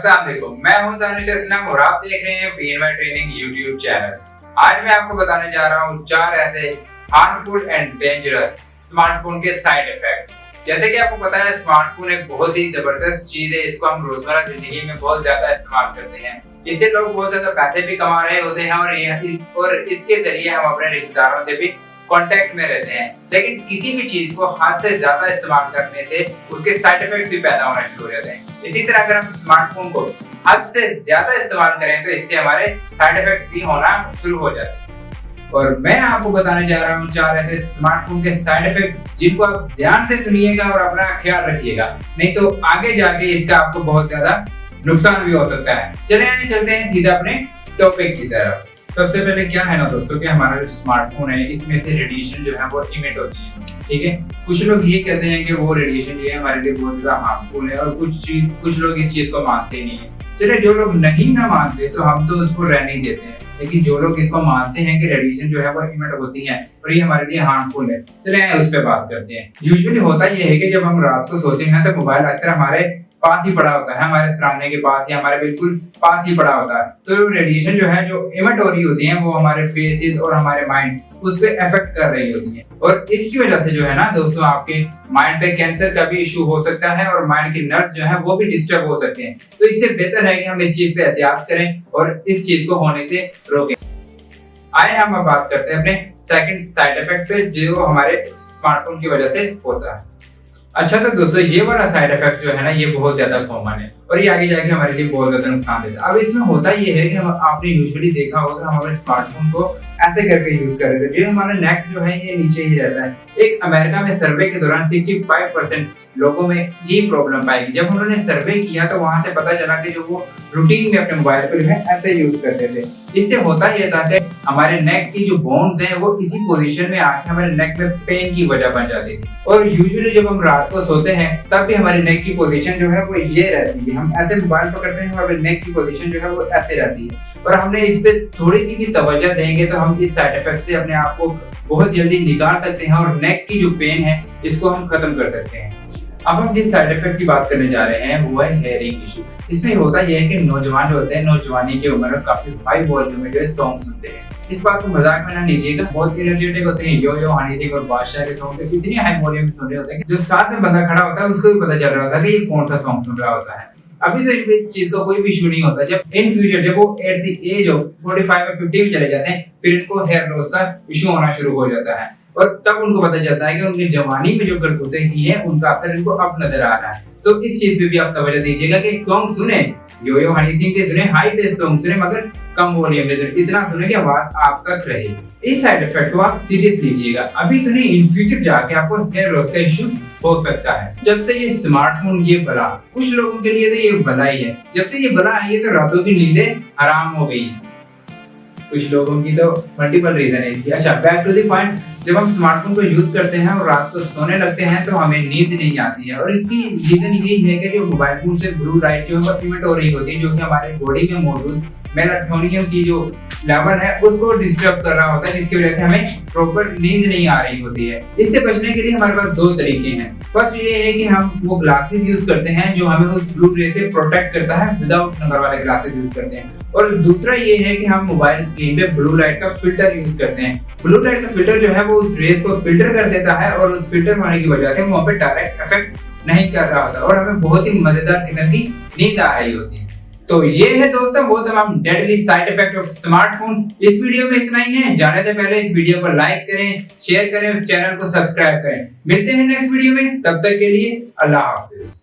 अस्सलाम वालेकुम, मैं हूं दानिश असलम और आप देख रहे हैं PNY ट्रेनिंग यूट्यूब चैनल। आज मैं आपको बताने जा रहा हूं 4 ऐसे हार्मफुल एंड डेंजरस स्मार्टफोन के साइड इफेक्ट्स। जैसे कि आपको पता है स्मार्टफोन एक बहुत ही जबरदस्त चीज है, इसको हम रोजमर्रा जिंदगी में बहुत ज्यादा इस्तेमाल करते हैं। इससे लोग बहुत ज्यादा पैसे भी कमा रहे होते हैं और इसके जरिए हम अपने रिश्तेदारों से भी कांटेक्ट में रहते हैं। लेकिन किसी भी चीज को हद से ज्यादा इस्तेमाल करने से उसके साइड इफेक्ट भी पैदा होना शुरू हो जाते हैं। इसी तरह अगर हम स्मार्टफोन को हद से ज्यादा इस्तेमाल करें तो इससे हमारे साइड इफेक्ट भी होना शुरू हो जाते हैं। और मैं आपको बताने जा रहा हूँ 4 ऐसे स्मार्टफोन के साइड इफेक्ट जिनको आप ध्यान से सुनिएगा और अपना ख्याल रखिएगा, नहीं तो आगे जाके इसका आपको बहुत ज्यादा नुकसान भी हो सकता है। चलते हैं सीधा अपने टॉपिक की तरफ। सबसे पहले क्या है ना दोस्तों कि हमारा जो स्मार्टफोन है इसमें से रेडिएशन जो है वो इमिट होती है, ठीक है। कुछ लोग ये कहते हैं कि वो रेडिएशन जो है हमारे लिए बहुत ज्यादा हार्मफुल है और कुछ लोग इस चीज को मानते नहीं है। चलिए, जो लोग नहीं ना मानते तो हम तो उसको रहने ही देते हैं, लेकिन जो लोग इसको मानते हैं कि रेडिएशन जो है वो इमिट होती है और ये हमारे लिए हार्मफुल है, चलिए उस पर बात करते हैं। यूजुअली होता ये है कि जब हम रात को सोते हैं तो मोबाइल अक्सर हमारे पास ही पड़ा होता है, हमारे सराहने के पास या हमारे बिल्कुल पास ही पड़ा होता है। तो रेडिएशन जो है जो इमिट हो रही होती है वो हमारे फेसेस और हमारे माइंड उस पे इफेक्ट कर रही होती है और इसकी वजह से जो है ना दोस्तों आपके माइंड पे कैंसर का भी इशू हो सकता है और माइंड के नर्व जो है वो भी डिस्टर्ब हो सकते हैं। तो इससे बेहतर है कि हम इस चीज पे एहतियात करें और इस चीज को होने से रोकें। आए हम बात करते हैं अपने सेकंड साइड इफेक्ट पे जो हमारे स्मार्टफोन की वजह से होता है। अच्छा, तो दोस्तों ये वाला साइड इफेक्ट जो है ना ये बहुत ज्यादा कॉमन है और ये आगे जाके हमारे लिए बहुत ज्यादा नुकसान देता है। अब इसमें होता ये है कि आपने यूजुअली देखा होगा हम अपने स्मार्टफोन को ऐसे करके यूज कर रहे थे, जो हमारा नेक जो है ये नीचे ही रहता है। एक अमेरिका में सर्वे के दौरान 65% लोगों में ये प्रॉब्लम पाई। जब उन्होंने सर्वे किया तो वहां से पता चला कि जो वो रूटीन में अपने मोबाइल पर ऐसे यूज करते थे। इससे होता यह था कि हमारे नेक की जो बोन्स हैं वो इसी पोजीशन में आके हमारे नेक में पेन की वजह बन जाती थी। और यूजुअली जब हम रात को सोते हैं तब भी हमारी नेक की पोजीशन जो है वो ये रहती है। हम ऐसे मोबाइल पकड़ते हैं और नेक की पोजीशन जो है वो ऐसे रहती है और हमने इस पे थोड़ी सी भी तवज्जो देंगे तो हम इस साइड इफेक्ट से अपने आप को बहुत जल्दी निकाल सकते हैं और नेक की जो पेन है इसको हम खत्म कर सकते हैं। अब हम जिस साइड इफेक्ट की बात करने जा रहे हैं वो है हेयरिंग इशू। इसमें होता यह है कि नौजवान जो होते हैं नौजवानी की उम्र में काफी हाई वॉल्यूम में जो है सॉन्ग सुनते हैं। इस बात को मजाक में ना लीजिएगा, बहुत एनर्जेटिक होते हैं। यो हनी सिंह और बादशाह के सॉन्ग इतनी हाई वॉल्यूम में सुन रहे होते हैं कि जो साथ में बंदा खड़ा होता है उसको भी पता चल रहा होता है कि ये कौन सा सॉन्ग सुन रहा होता है। अभी तो इस चीज का कोई भी इशू नहीं होता। जब इन फ्यूचर जब वो एट द एज ऑफ 45 या 50 में चले जाते हैं फिर इनको हेयर लॉस का इशू होना शुरू हो जाता है और तब उनको पता चलता है कि उनकी जवानी में जो करतूतें की है उनका असर इनको अब नजर आ रहा है। तो इस चीज पे भी आप तवज्जो दीजिएगा कि सॉन्ग सुने, यो हनी सिंह के सुने, हाई पेस सॉन्ग सुने मगर कम वॉल्यूम में सुने, इतना सुने कि आवाज आप तक रहे। इस साइड इफेक्ट को आप सीरियस लीजिएगा, अभी तो नहीं इन फ्यूचर जाके आपको हेयर लॉस का इशू हो सकता है। जब से ये स्मार्टफोन ये बना, कुछ लोगों के लिए तो ये बला ही है। जब से ये बना है ये तो रातों की नींदें हराम हो गई। कुछ लोगों की तो मल्टीपल रीजन है इसकी। अच्छा, बैक टू द पॉइंट। जब हम स्मार्टफोन को यूज करते हैं और रात को सोने लगते हैं तो हमें नींद नहीं आती है और इसकी रीजन यही है कि जो मोबाइल फोन से ब्लू लाइट जो है वो इमिट हो रही होती है, जो कि हमारे बॉडी में मौजूद मेलाटोनिन की जो लेवल है उसको डिस्टर्ब कर रहा होता है, जिसकी वजह से हमें प्रॉपर नींद नहीं आ रही होती है। इससे बचने के लिए हमारे पास 2 तरीके हैं। फर्स्ट ये है कि हम वो ग्लासेस यूज करते हैं जो हमें उस ब्लू रे से प्रोटेक्ट करता है, विदाउट नंबर वाले ग्लासेस यूज करते हैं। और दूसरा ये है कि हम मोबाइल स्क्रीन पे ब्लू लाइट का फिल्टर यूज करते हैं। ब्लू लाइट का फिल्टर जो है वो उस रेज को फिल्टर कर देता है और उस फिल्टर होने की वजह से वो पे डायरेक्ट इफेक्ट नहीं कर रहा होता और हमें बहुत ही मजेदार किस्म की नींद आ रही होती है। तो ये है दोस्तों वो तमाम deadly side effect of smartphone. इस वीडियो में इतना ही है। जाने से पहले इस वीडियो को लाइक करें, शेयर करें, उस चैनल को सब्सक्राइब करें। मिलते हैं नेक्स्ट वीडियो में, तब तक के लिए अल्लाह हाफिज।